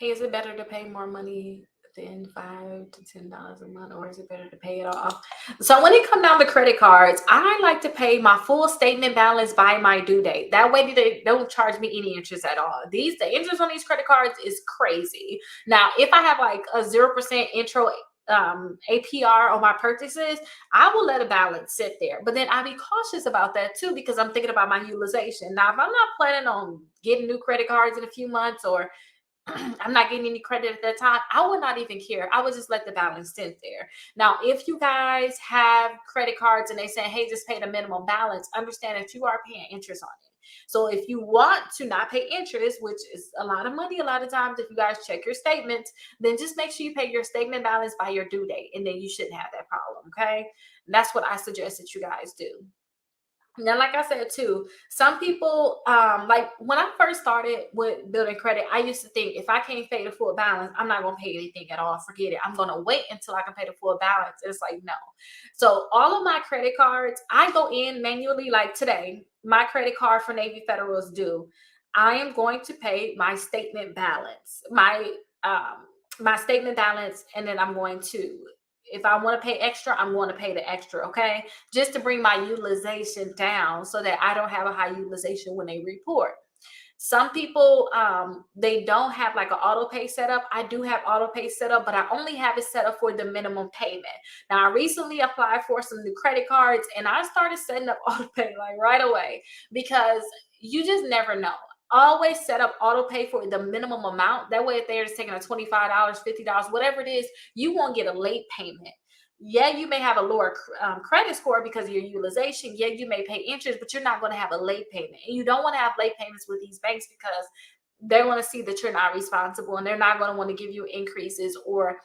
Hey, is it better to pay more money than $5 to $10 a month, or is it better to pay it off? So when it comes down to credit cards, I like to pay my full statement balance by my due date. That way they don't charge me any interest at all. The interest on these credit cards is crazy. Now, if I have like a 0% intro APR on my purchases, I will let a balance sit there. But then I'll be cautious about that too, because I'm thinking about my utilization. Now, if I'm not planning on getting new credit cards in a few months, or I'm not getting any credit at that time, I would not even care. I would just let the balance sit there. Now, if you guys have credit cards and they say, hey, just pay the minimum balance, understand that you are paying interest on it. So if you want to not pay interest, which is a lot of money a lot of times, if you guys check your statements, then just make sure you pay your statement balance by your due date, and then you shouldn't have that problem. Okay. And that's what I suggest that you guys do. Now, like I said too, some people, like when I first started with building credit, I used to think if I can't pay the full balance, I'm not gonna pay anything at all. Forget it. I'm gonna wait until I can pay the full balance. It's like no. So all of my credit cards, I go in manually. Like today, my credit card for Navy Federal is due. I am going to pay my statement balance, my statement balance, and then I'm going to, if I want to pay extra, I'm going to pay the extra, okay? Just to bring my utilization down so that I don't have a high utilization when they report. Some people, they don't have like an auto pay set up. I do have auto pay set up, but I only have it set up for the minimum payment. Now, I recently applied for some new credit cards and I started setting up auto pay like right away, because you just never know. Always set up auto pay for the minimum amount. That way, if they're just taking a $25, $50, whatever it is, you won't get a late payment. Yeah, you may have a lower credit score because of your utilization. Yeah, you may pay interest, but you're not going to have a late payment. And you don't want to have late payments with these banks, because they want to see that you're not responsible, and they're not going to want to give you increases. Or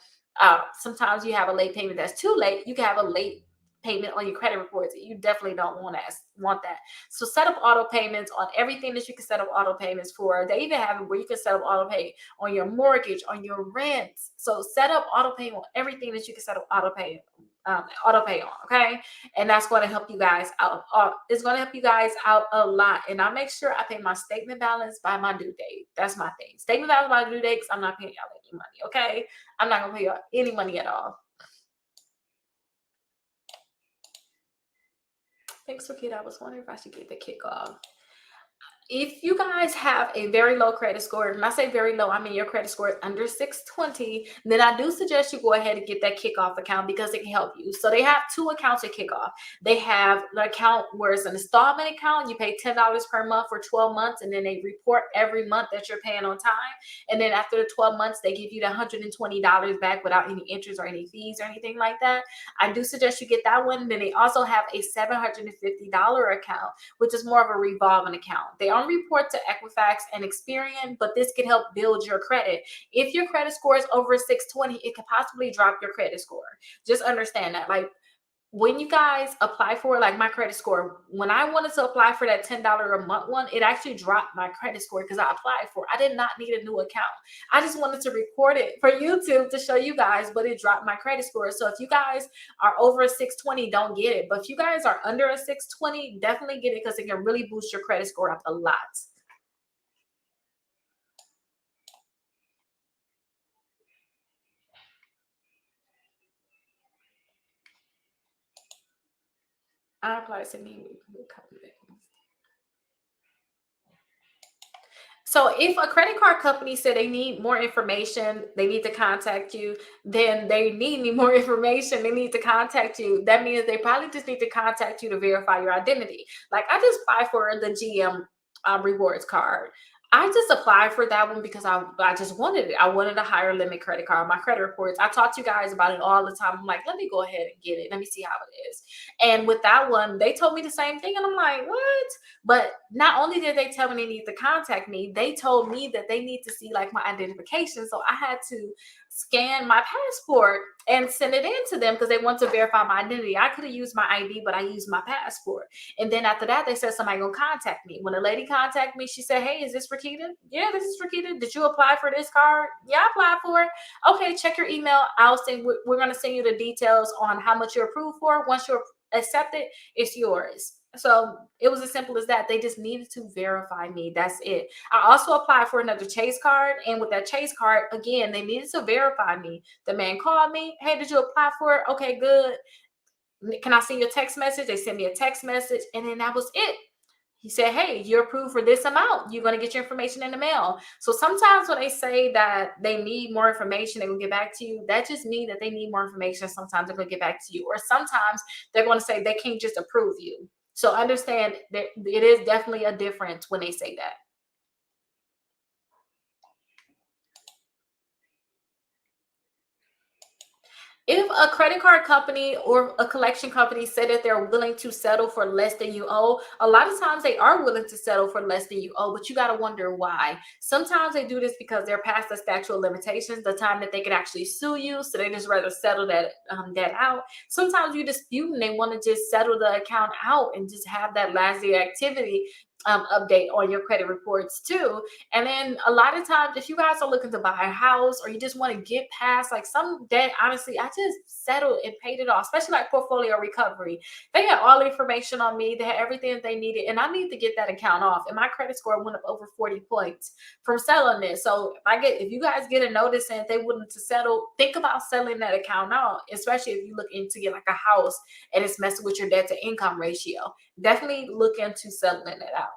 sometimes you have a late payment that's too late. You can have a late payment on your credit reports. You definitely don't want that. So set up auto payments on everything that you can set up auto payments for. They even have it where you can set up auto pay on your mortgage, on your rents. So set up auto pay on everything that you can set up auto pay on. Okay. And that's going to help you guys out. It's going to help you guys out a lot. And I make sure I pay my statement balance by my due date. That's my thing. Statement balance by due date, because I'm not paying y'all any money. Okay. I'm not going to pay y'all any money at all. Thanks, Rickita. I was wondering if I should get the kickoff. If you guys have a very low credit score, and I say very low, I mean your credit score is under 620, then I do suggest you go ahead and get that Kickoff account, because it can help you. So they have two accounts at Kickoff. They have the account where it's an installment account. You pay $10 per month for 12 months, and then they report every month that you're paying on time. And then after the 12 months, they give you the $120 back without any interest or any fees or anything like that. I do suggest you get that one. Then they also have a $750 account, which is more of a revolving account. They don't report to Equifax and Experian, but this can help build your credit. If your credit score is over 620, it could possibly drop your credit score. Just understand that. Like, when you guys apply for, like my credit score, when I wanted to apply for that $10 a month one, it actually dropped my credit score because I applied for it. I did not need a new account. I just wanted to record it for YouTube to show you guys, but it dropped my credit score. So if you guys are over a 620, don't get it. But if you guys are under a 620, definitely get it, because it can really boost your credit score up a lot. I applied to me. So if a credit card company said they need more information, they need to contact you, then they need me more information. They need to contact you. That means they probably just need to contact you to verify your identity. Like I just applied for the GM rewards card. I just applied for that one because I just wanted it. I wanted a higher limit credit card. My credit reports, I talk to you guys about it all the time. I'm like, let me go ahead and get it. Let me see how it is. And with that one, they told me the same thing. And I'm like, what? But not only did they tell me they need to contact me, they told me that they need to see like my identification. So I had to scan my passport and send it in to them because they want to verify my identity. I could have used my ID, but I used my passport. And then after that, they said somebody gonna contact me. When the lady contacted me, she said, hey, is this Rickita? Yeah, this is Rickita. Did you apply for this card? Yeah, I applied for it. Okay, check your email. We're gonna send you the details on how much you're approved for. Once you're accepted, it's yours. So it was as simple as that. They just needed to verify me. That's it. I also applied for another Chase card. And with that Chase card, again, they needed to verify me. The man called me. Hey, did you apply for it? Okay, good. Can I send you a text message? They sent me a text message. And then that was it. He said, hey, you're approved for this amount. You're going to get your information in the mail. So sometimes when they say that they need more information, they will get back to you. That just means that they need more information. Sometimes they're going to get back to you. Or sometimes they're going to say they can't just approve you. So understand that it is definitely a difference when they say that. If a credit card company or a collection company say that they're willing to settle for less than you owe, a lot of times they are willing to settle for less than you owe, but you got to wonder why. Sometimes they do this because they're past the statute of limitations, the time that they could actually sue you, so they just rather settle that out. Sometimes you dispute and they want to just settle the account out and just have that last day activity update on your credit reports too. And then a lot of times, if you guys are looking to buy a house or you just want to get past like some debt, honestly, I just settled and paid it off, especially like portfolio recovery. They had all the information on me, they had everything that they needed, and I need to get that account off. And my credit score went up over 40 points from selling it. So if you guys get a notice and if they willing to settle, think about selling that account out, especially if you look into get like a house and it's messing with your debt to income ratio. Definitely look into settling it out.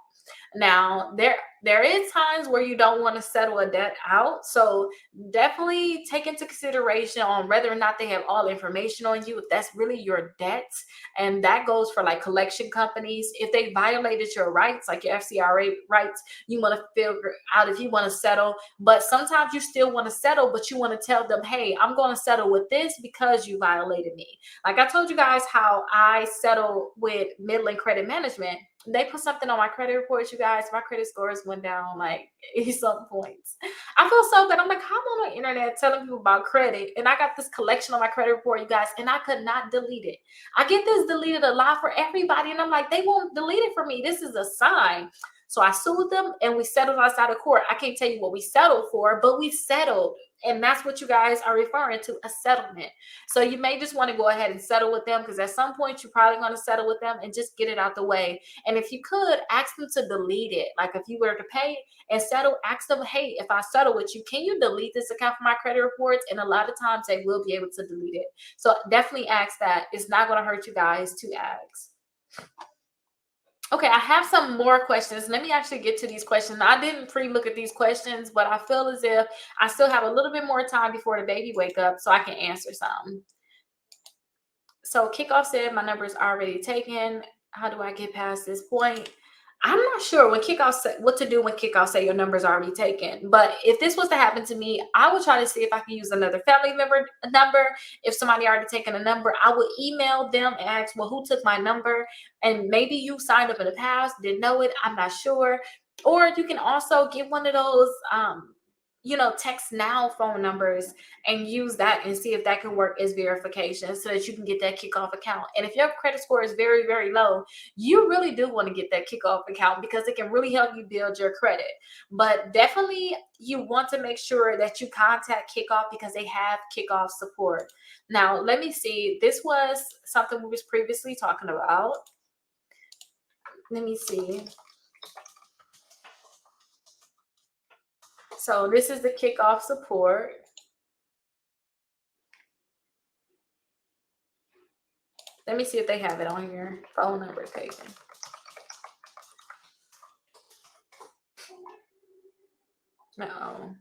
Now, there is times where you don't want to settle a debt out. So definitely take into consideration on whether or not they have all the information on you, if that's really your debts. And that goes for like collection companies. If they violated your rights, like your FCRA rights, you want to figure out if you want to settle. But sometimes you still want to settle, but you want to tell them, hey, I'm going to settle with this because you violated me. Like I told you guys how I settled with Midland Credit Management. They put something on my credit report, you guys. My credit scores went down like 80 some points. I feel so good. I'm like, I'm on the internet telling people about credit, and I got this collection on my credit report, you guys, and I could not delete it. I get this deleted a lot for everybody, and I'm like, they won't delete it for me. This is a sign. So I sued them and we settled outside of court. I can't tell you what we settled for, but we settled. And that's what you guys are referring to, a settlement. So you may just want to go ahead and settle with them because at some point you're probably going to settle with them and just get it out the way. And if you could, ask them to delete it. Like if you were to pay and settle, ask them, hey, if I settle with you, can you delete this account from my credit reports? And a lot of times they will be able to delete it. So definitely ask that. It's not going to hurt you guys to ask. Okay, I have some more questions. Let me actually get to these questions. I didn't pre-look at these questions, but I feel as if I still have a little bit more time before the baby wake up so I can answer some. So Kickoff said my number is already taken. How do I get past this point? I'm not sure when Kickoff what to do when Kickoff say your number is already taken. But if this was to happen to me, I would try to see if I can use another family member number. If somebody already taken a number, I would email them and ask, well, who took my number? And maybe you signed up in the past, didn't know it. I'm not sure. Or you can also get one of those text now phone numbers and use that and see if that can work as verification so that you can get that Kickoff account. And if your credit score is very, very low, you really do want to get that Kickoff account because it can really help you build your credit. But definitely you want to make sure that you contact Kickoff because they have Kickoff support. Now, let me see. This was something we was previously talking about. Let me see. So this is the Kickoff support. Let me see if they have it on here. Phone number taken. No.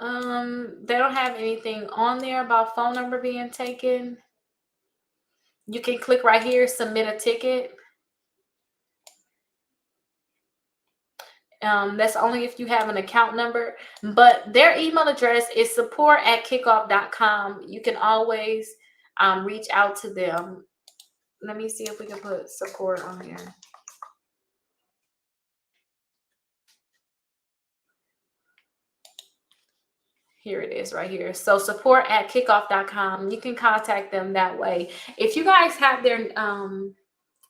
They don't have anything on there about phone number being taken. You can click right here, submit a ticket. That's only if you have an account number, but their email address is support@kickoff.com. You can always reach out to them. Let me see if we can put support on here. Here it is right here. So support@kickoff.com. You can contact them that way. If you guys have their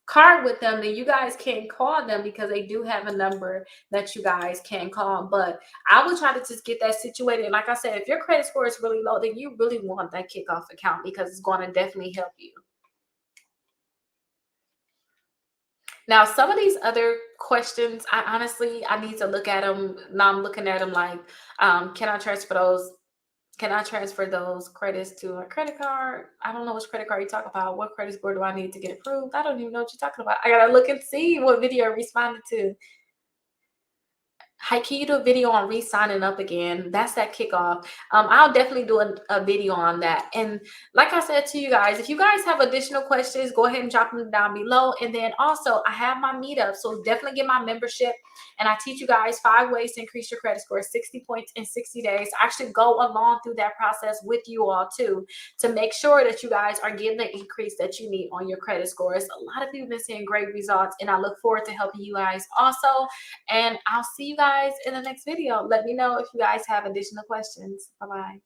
card with them, then you guys can call them because they do have a number that you guys can call. But I would try to just get that situated. And like I said, if your credit score is really low, then you really want that Kickoff account because it's going to definitely help you. Now, some of these other questions, I need to look at them. Now I'm looking at them like, can I transfer those? Can I transfer those credits to a credit card? I don't know which credit card you talk about. What credit score do I need to get approved? I don't even know what you're talking about. I gotta look and see what video I responded to. Hi, can you do a video on re-signing up again? That's that Kickoff. I'll definitely do a video on that. And like I said to you guys, if you guys have additional questions, go ahead and drop them down below. And then also, I have my meetup, so definitely get my membership. And I teach you guys 5 ways to increase your credit score, 60 points in 60 days. I actually go along through that process with you all too, to make sure that you guys are getting the increase that you need on your credit scores. A lot of people have been seeing great results, and I look forward to helping you guys also. And I'll see you guys in the next video. Let me know if you guys have additional questions. Bye-bye.